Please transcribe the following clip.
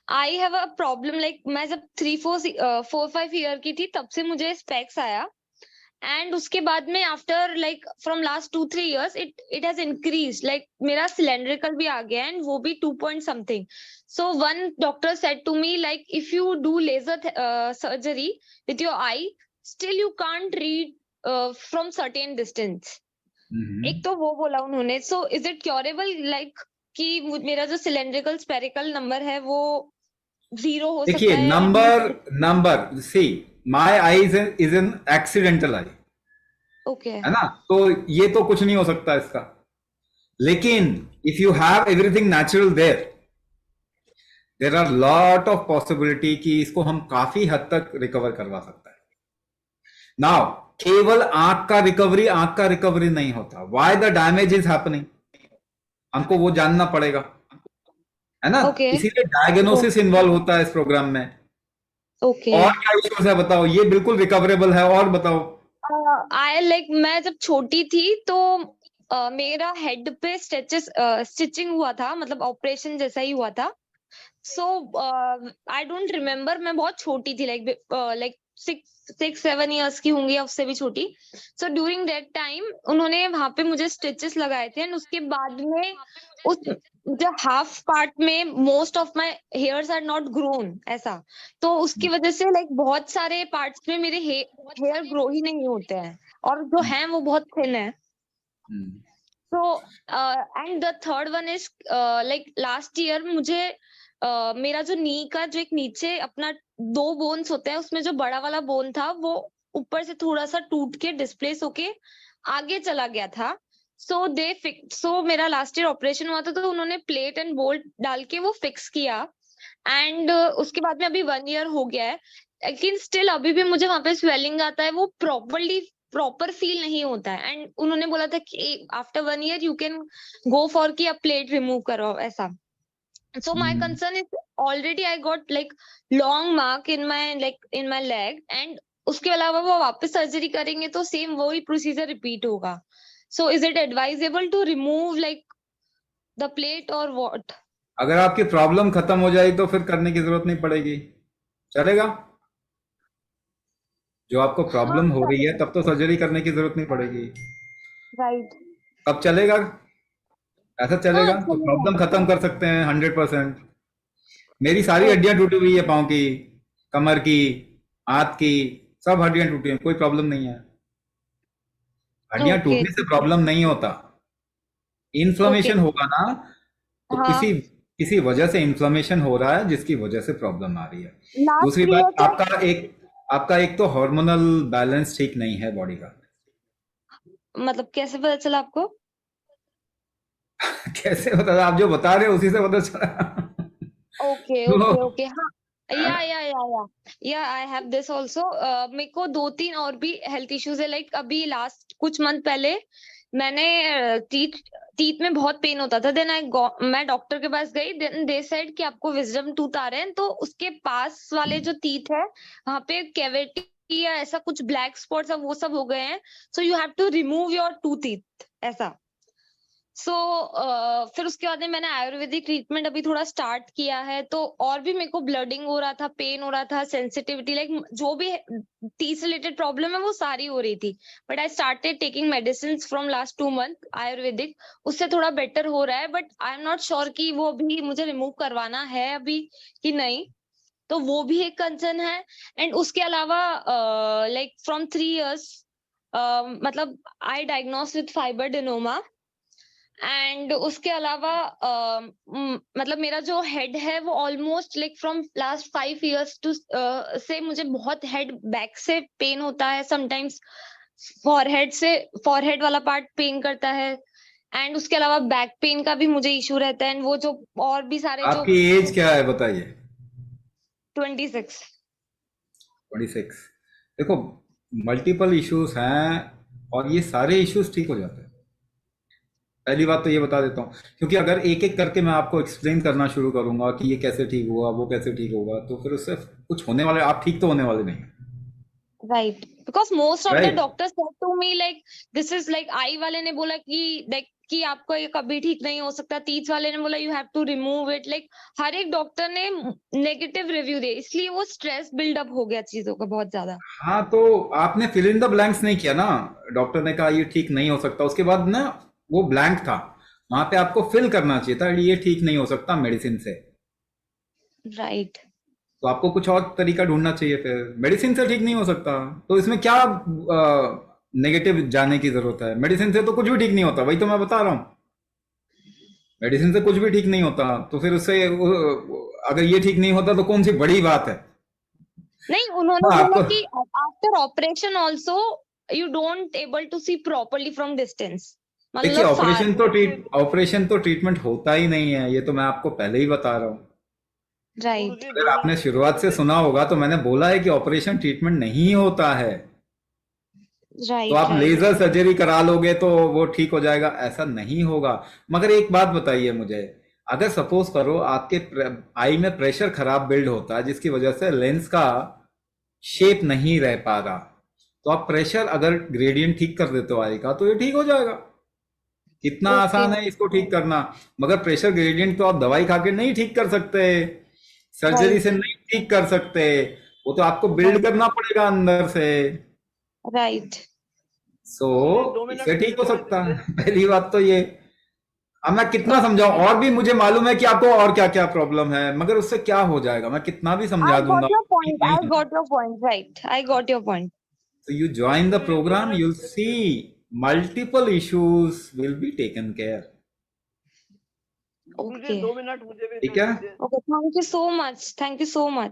I have a problem like मैं जब 3-4 4-5 year की थी तब से मुझे स्पेक्स आया। एंड उसके बाद में after like from last 2-3 years it has increase like मेरा सिलेंड्रिकल भी आ गया एंड वो भी 2 point something. So one doctor said to me like if you do laser surgery with your eye still you can't read from certain distance. एक तो वो बोला उन्होंने। So is it curable like कि मेरा जो सिलेंड्रिकल स्पेरिकल नंबर है वो 0 हो देखिए, सकता है या number reduce? Number see, my eye is an accidental eye, okay. है ना? तो ये तो कुछ नहीं हो सकता इसका। लेकिन if you have everything natural there are lot of possibility कि इसको हम काफी हद तक रिकवर करवा सकता है। नाउ केवल आंख का रिकवरी नहीं होता, why the damage is happening, हमको वो जानना पड़ेगा, है ना? ओके। इसीलिए डायग्नोसिस इन्वॉल्व होता है इस प्रोग्राम में। ओके। और क्या इश्यूज है बताओ? ये बिल्कुल रिकवरेबल है, और बताओ। आई लाइक मैं जब छोटी थी तो मेरा हेड पे स्टिचिंग हुआ था, मतलब ऑपरेशन जैसा ही हुआ था। सो आई डोंट रिमेम्बर, मैं बहुत छोटी थी लाइक 6-7 years की होंगी या उससे भी छोटी। सो ड्यूरिंग दैट टाइम उन्होंने वहां पे मुझे स्टिचेस लगाए थे एंड उसके बाद में उस जो हाफ पार्ट में most of my hairs are not grown ऐसा। तो उसकी वजह से लाइक बहुत सारे पार्ट्स में मेरे हेयर ग्रो ही नहीं होते हैं और जो हैं वो बहुत थिन है। So and the third one is like last year मुझे मेरा जो नी का जो एक नीचे अपना 2 बोन्स होते हैं उसमें जो बड़ा वाला बोन था वो ऊपर से थोड़ा सा टूट के डिस्प्लेस होके आगे चला गया था। सो मेरा लास्ट ईयर ऑपरेशन हुआ था तो उन्होंने प्लेट एंड बोल्ट डाल के वो फिक्स किया। एंड उसके बाद में अभी 1 year हो गया है लेकिन स्टिल अभी भी मुझे वहां पे स्वेलिंग आता है, वो प्रॉपर फील नहीं होता है। एंड उन्होंने बोला था कि after 1 year you can go for कि अब प्लेट रिमूव करो ऐसा। So my concern is already I got like long mark in my leg and उसके अलावा वो वापस सर्जरी करेंगे तो सेम वही प्रोसीजर रिपीट होगा। So is it advisable to remove like the plate or what? अगर आपकी प्रॉब्लम खत्म हो जाए तो फिर करने की जरूरत नहीं पड़ेगी, चलेगा। जो आपको हाँ प्रॉब्लम हो रही है चलेगा। तब तो सर्जरी करने की जरूरत नहीं पड़ेगी। राइट। कब चलेगा? ऐसा हाँ चलेगा तो चलेगा। प्रॉब्लम खत्म कर सकते हैं 100%। मेरी सारी हड्डियां ओके। टूटी हुई है, पाँव की, कमर की, हाथ की, सब हड्डियां टूटी हैं, कोई प्रॉब्लम नहीं है। हड्डियां ओके टूटने से ठीक है। प्रॉब्लम नहीं होता, ओके। इन्फ्लेमेशन होगा ना। तो किसी हाँ। किसी वजह से इन्फ्लेमेशन हो रहा है जिसकी वजह से प्रॉब्लम आ रही है। दूसरी लास्ट ईयर बात, क्या आपका एक तो हार्मोनल बैलेंस ठीक नहीं है बॉडी का। मतलब कैसे पता चला आपको? कैसे बता? आप जो बता रहे हो उसी से पता चला। ओके तो ओके ओके। हाँ। या आई हैव दिस ऑल्सो। मेरे को 2-3 और भी हेल्थ इश्यूज है लाइक अभी लास्ट कुछ मंथ पहले मैंने टीथ टीथ में बहुत पेन होता था। मैं डॉक्टर के पास गई, देन दे सेड कि आपको विजडम टूथ आ रहे हैं तो उसके पास वाले जो टीथ है वहां पे कैविटी या ऐसा कुछ ब्लैक स्पॉट्स वो सब हो गए हैं। So you have to remove your two teeth ऐसा। सो फिर उसके बाद में मैंने आयुर्वेदिक ट्रीटमेंट अभी थोड़ा स्टार्ट किया है तो और भी मेरे को ब्लडिंग हो रहा था, पेन हो रहा था, सेंसिटिविटी लाइक जो भी टी से रिलेटेड प्रॉब्लम है वो सारी हो रही थी। But I started taking medicine from last 2 month Ayurvedic, उससे थोड़ा बेटर हो रहा है but I am not sure कि वो भी मुझे रिमूव करवाना है अभी कि नहीं। तो वो भी एक कंसर्न है। एंड उसके अलावा लाइक फ्रॉम 3 years मतलब I diagnose with fibroadenoma. And उसके अलावा मतलब मेरा जो हेड है वो almost like from last 5 years to से मुझे बहुत हेड बैक से पेन होता है समटाइम्स। फॉरहेड वाला पार्ट पेन करता है। एंड उसके अलावा बैक पेन का भी मुझे इशू रहता है। एंड वो जो और भी सारे जो आपकी एज क्या है बताइए? 26। 26। देखो, मल्टीपल इश्यूज हैं और ये सारे इश्यूज ठीक हो जाते हैं। पहली बात तो ये बता देता हूँ, क्योंकि अगर एक एक करके मैं आपको एक्सप्लेन करना शुरू करूंगा कि ये कैसे ठीक हुआ, वो कैसे ठीक होगा, तो फिर उससे कुछ होने वाले, आप ठीक तो होने वाले नहीं। Right, because most of the right. Doctors said to me like this is like eye वाले ने बोला कि लाइक कि आपका ये कभी ठीक नहीं हो सकता, तीज वाले ने बोला you have to remove it, like हर एक डॉक्टर ने नेगेटिव रिव्यू दिए, इसलिए वो स्ट्रेस बिल्डअप हो गया चीजों का बहुत ज्यादा। हाँ, तो आपने फिल इन द ब्लैंक्स नहीं किया ना। डॉक्टर ने कहा ये ठीक नहीं हो सकता, उसके बाद ना वो ब्लैंक था, वहां पे आपको फिल करना चाहिए था ये ठीक नहीं हो सकता मेडिसिन से। राइट। तो आपको कुछ और तरीका ढूंढना चाहिए, फिर मेडिसिन से ठीक नहीं हो सकता तो इसमें क्या नेगेटिव जाने की जरूरत है? मेडिसिन से तो कुछ भी ठीक नहीं होता, वही तो मैं बता रहा हूँ। मेडिसिन से कुछ भी ठीक नहीं होता, तो फिर उससे अगर ये ठीक नहीं होता तो कौन सी बड़ी बात है? नहीं, उन्होंने हाँ, बोला आपको कि after operation also you don't able to see properly from distance, देखिए, मतलब फार। ऑपरेशन तो ट्रीटमेंट होता ही नहीं है, ये तो मैं आपको पहले ही बता रहा हूँ। राइट अगर आपने शुरुआत से सुना होगा तो मैंने बोला है कि ऑपरेशन ट्रीटमेंट नहीं होता है। तो राइट आप राइट। लेजर सर्जरी करा लोगे तो वो ठीक हो जाएगा, ऐसा नहीं होगा। मगर एक बात बताइए मुझे, अगर सपोज करो आपके आई में प्रेशर खराब बिल्ड होता है जिसकी वजह से लेंस का शेप नहीं रह पा रहा, तो आप प्रेशर अगर ग्रेडियंट ठीक कर देते हो आई का तो ये ठीक हो जाएगा। कितना ओके। आसान है इसको ठीक करना। मगर प्रेशर ग्रेडियंट तो आप दवाई खा के नहीं ठीक कर सकते, सर्जरी से राइट नहीं ठीक कर सकते, वो तो आपको बिल्ड करना पड़ेगा अंदर से। राइट। सो इससे ठीक हो सकता है। पहली बात तो ये। अब मैं कितना समझाऊं, और भी मुझे मालूम है कि आपको और क्या क्या प्रॉब्लम है, मगर उससे क्या हो जाएगा, मैं कितना भी समझा आई दूंगा गॉट योर ठीक पॉइंट, नहीं आई है। Got your point, right, I got your point. So you join the program, you'll see multiple issues will be taken care. Okay 2 minute मुझे भी ठीक दे है? दीजिए। Okay, thank you so much, thank you so much.